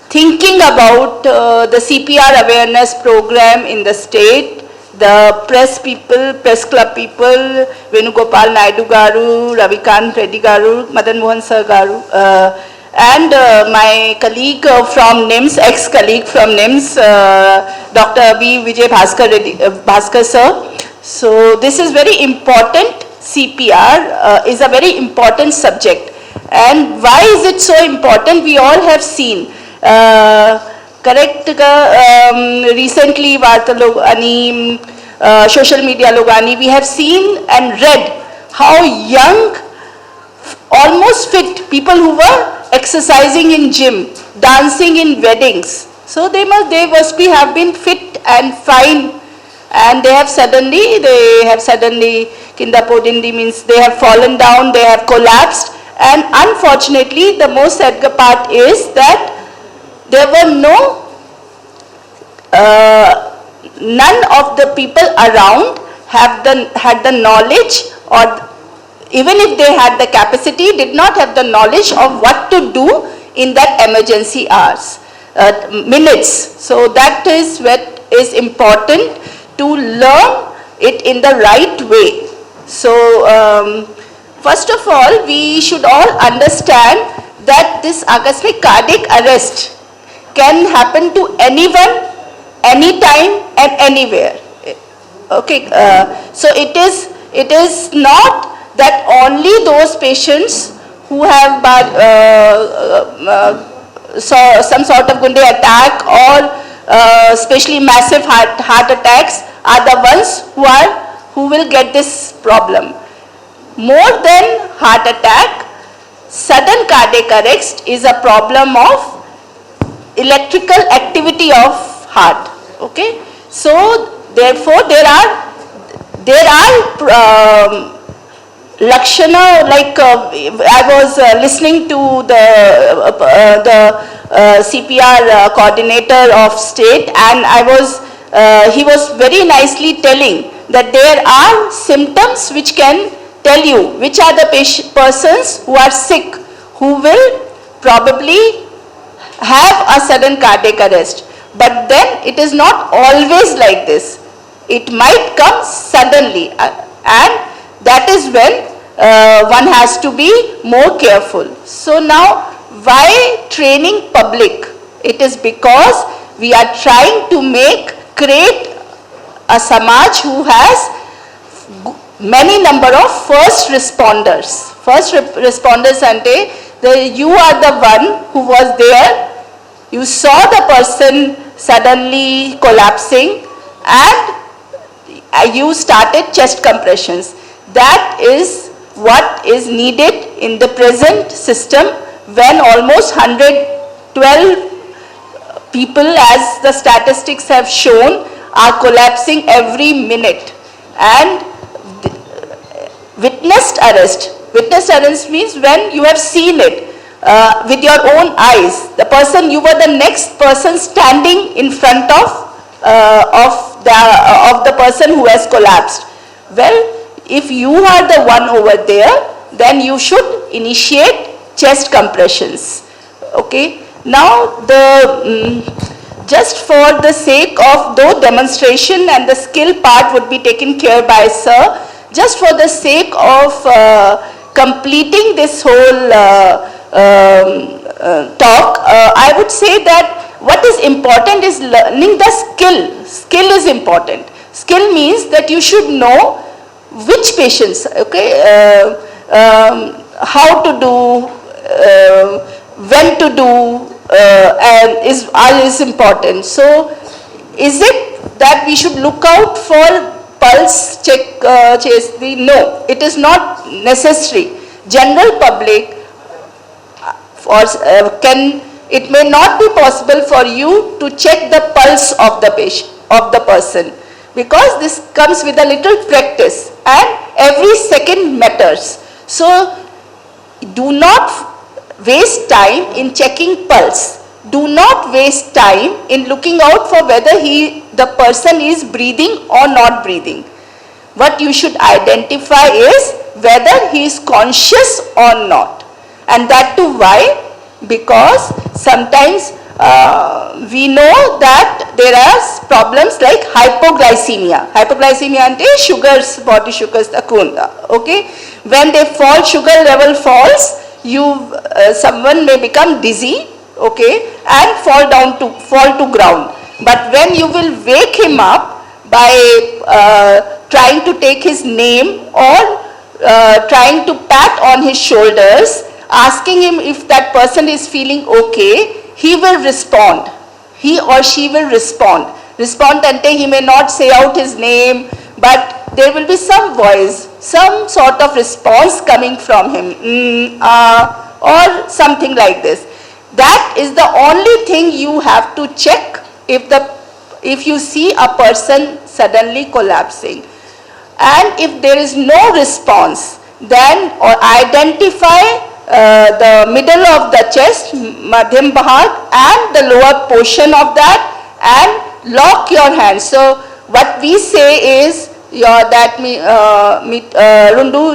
thinking about the CPR awareness program in the state. The press people, press club people, Venugopal Naidu Garu, Ravikant Reddy Garu, Madan Mohan Sir Garu, and my colleague from NIMS, ex-colleague from NIMS, Dr. B. Vijay Bhaskar Sir. So this is very important. CPR is a very important subject. And why is it so important? We all have seen. Correct recently वार्ता लोग अनि social media लोग अनि we have seen and read how young, almost fit people who were exercising in gym, dancing in weddings. So they must have been fit and fine, and they have suddenly kinda podindi means they have fallen down, they have collapsed, and unfortunately the most sad part is that there were none of the people around had the knowledge, or even if they had the capacity, did not have the knowledge of what to do in that emergency hours, minutes. So that is what is important, to learn it in the right way. So first of all, we should all understand that this akasmic cardiac arrest can happen to anyone, anytime and anywhere. Okay, so it is not that only those patients who have some sort of Gunde attack or especially massive heart attacks are the ones who will get this problem. More than heart attack, sudden cardiac arrest is a problem of electrical activity of heart. Okay, so therefore there are lakshana, like I was listening to the CPR coordinator of state, and he was very nicely telling that there are symptoms which can tell you which are the persons who are sick, who will probably have a sudden cardiac arrest. But then it is not always like this. It might come suddenly, and that is when one has to be more careful. So now, why training public? It is because we are trying to create a Samaj who has many number of first responders. First responders ante, you are the one who was there, you saw the person suddenly collapsing, and you started chest compressions. That is what is needed in the present system, when almost 112 people, as the statistics have shown, are collapsing every minute. And witnessed arrest means when you have seen it with your own eyes. The person, you were the next person standing in front of the person who has collapsed. Well, if you are the one over there, then you should initiate chest compressions. Okay. Now, just for the sake of, though demonstration and the skill part would be taken care by sir, just for the sake of completing this whole talk, I would say that what is important is learning the skill. Skill is important. Skill means that you should know which patients, okay, how to do, when to do, and is important. So, is it that we should look out for pulse check? No, it is not necessary. General public, it may not be possible for you to check the pulse of the patient, of the person, because this comes with a little practice, and every second matters. So do not waste time in checking pulse. Do not waste time in looking out for whether the person is breathing or not breathing. What you should identify is whether he is conscious or not. And that too why? Because sometimes we know that there are problems like hypoglycemia. Hypoglycemia ante sugars, body sugars takunda. Okay, when they fall, sugar level falls, someone may become dizzy, okay, and fall to ground. But when you will wake him up by trying to take his name or trying to pat on his shoulders, asking him if that person is feeling okay, he will respond. He or she will respond. Respond ante he may not say out his name, but there will be some voice, some sort of response coming from him, or something like this. That is the only thing you have to check if you see a person suddenly collapsing. And if there is no response, then identify the middle of the chest, Madhyam Bhag, and the lower portion of that, and lock your hands. So what we say is Rundu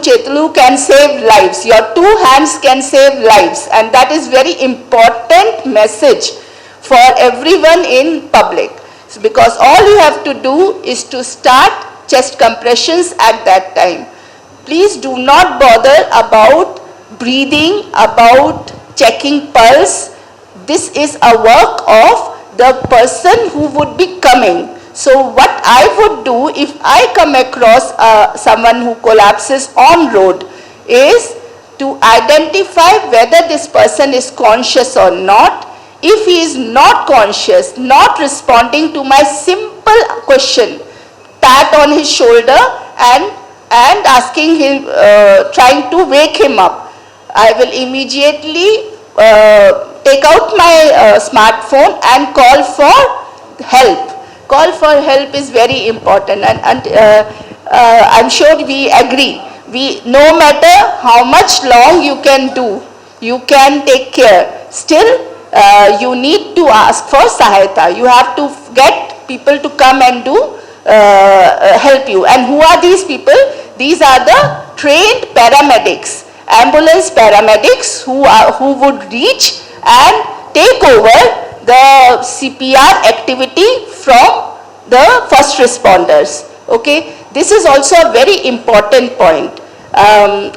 Chetulu can save lives. Your two hands can save lives, and that is very important message for everyone in public. So because all you have to do is to start chest compressions at that time. Please do not bother about breathing, about checking pulse. This is a work of the person who would be coming. So what I would do if I come across someone who collapses on road is to identify whether this person is conscious or not. If he is not conscious, not responding to my simple question, pat on his shoulder and asking him, trying to wake him up, I will immediately take out my smartphone and call for help. Call for help is very important, and I'm sure we agree. No matter how much long you can do, you can take care, still you need to ask for sahayata. You have to get people to come and help you. And who are these people? These are the trained paramedics, ambulance paramedics who would reach and take over the CPR activity from the first responders. Okay, this is also a very important point. And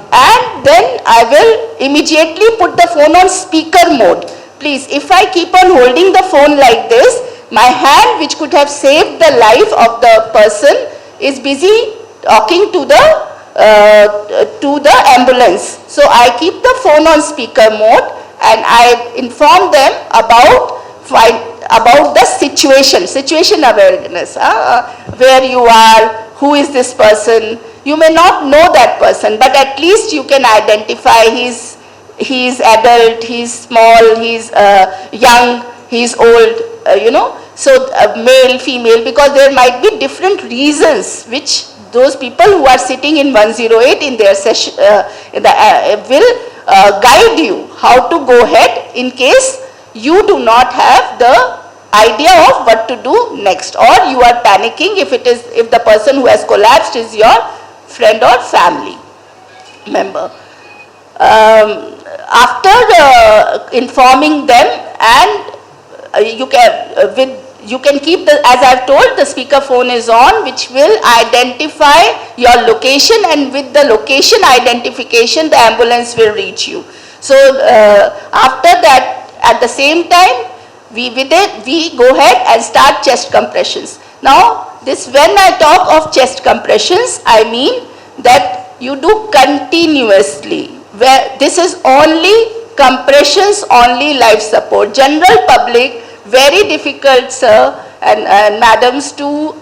then I will immediately put the phone on speaker mode. Please, if I keep on holding the phone like this, my hand, which could have saved the life of the person, is busy talking to the ambulance. So I keep the phone on speaker mode and I inform them about the situation awareness, where you are, who is this person. You may not know that person, but at least you can identify he's adult, he's small, he's young, he's old, so male, female, because there might be different reasons which those people who are sitting in 108 in their session will guide you how to go ahead in case you do not have the idea of what to do next, or you are panicking if the person who has collapsed is your friend or family member. After informing them, and you can keep as I've told, the speaker phone is on, which will identify your location, and with the location identification the ambulance will reach you. So after that, at the same time, we go ahead and start chest compressions. Now, when I talk of chest compressions, I mean that you do continuously. Where this is only compressions, only life support. General public, very difficult, sir and madams, to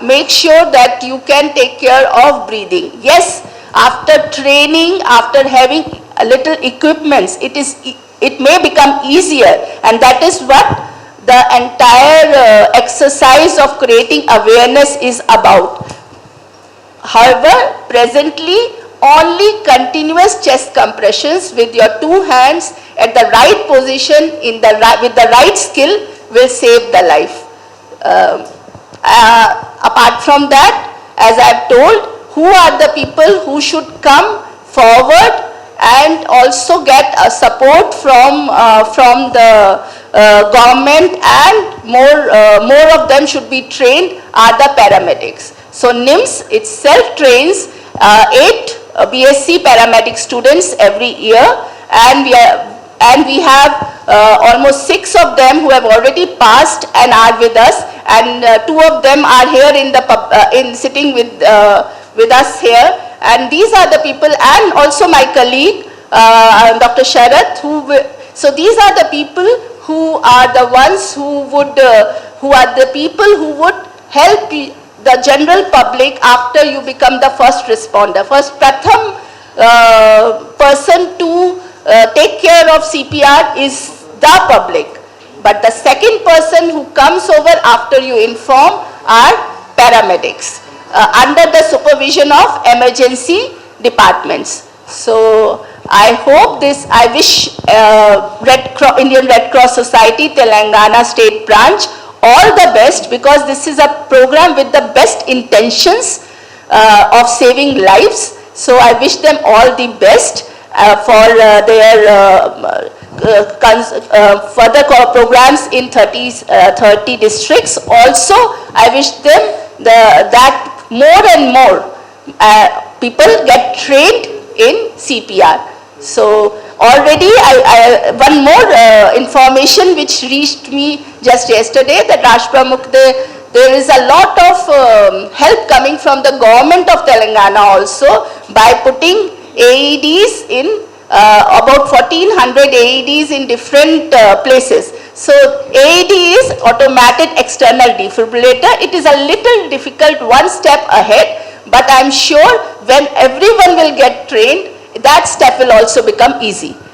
make sure that you can take care of breathing. Yes, after training, after having a little equipments, it may become easier, and that is what the entire exercise of creating awareness is about. However, presently, only continuous chest compressions with your two hands at the right position with the right skill will save the life. Apart from that, as I have told, who are the people who should come forward and also get support from the government and more of them should be trained are the paramedics. So NIMS itself trains 8 BSc paramedic students every year, and we have almost 6 of them who have already passed and are with us, and 2 of them are here in sitting with us here. And these are the people, and also my colleague Dr. Sharath, so these are the people who are the ones who would help the general public after you become the first responder. First, Pratham person to take care of CPR is the public, but the second person who comes over after you inform are paramedics under the supervision of emergency departments. So I hope this, I wish Indian Red Cross Society, Telangana State Branch all the best, because this is a program with the best intentions of saving lives. So I wish them all the best for their further programs in 30 districts. Also, I wish them that more and more people get trained in CPR. So already one more information which reached me just yesterday, that Rashtra Pramukh, there is a lot of help coming from the government of Telangana also by putting AEDs in about 1400 AEDs in different places. So AED is automatic external defibrillator. It is a little difficult, one step ahead, but I am sure when everyone will get trained, that step will also become easy.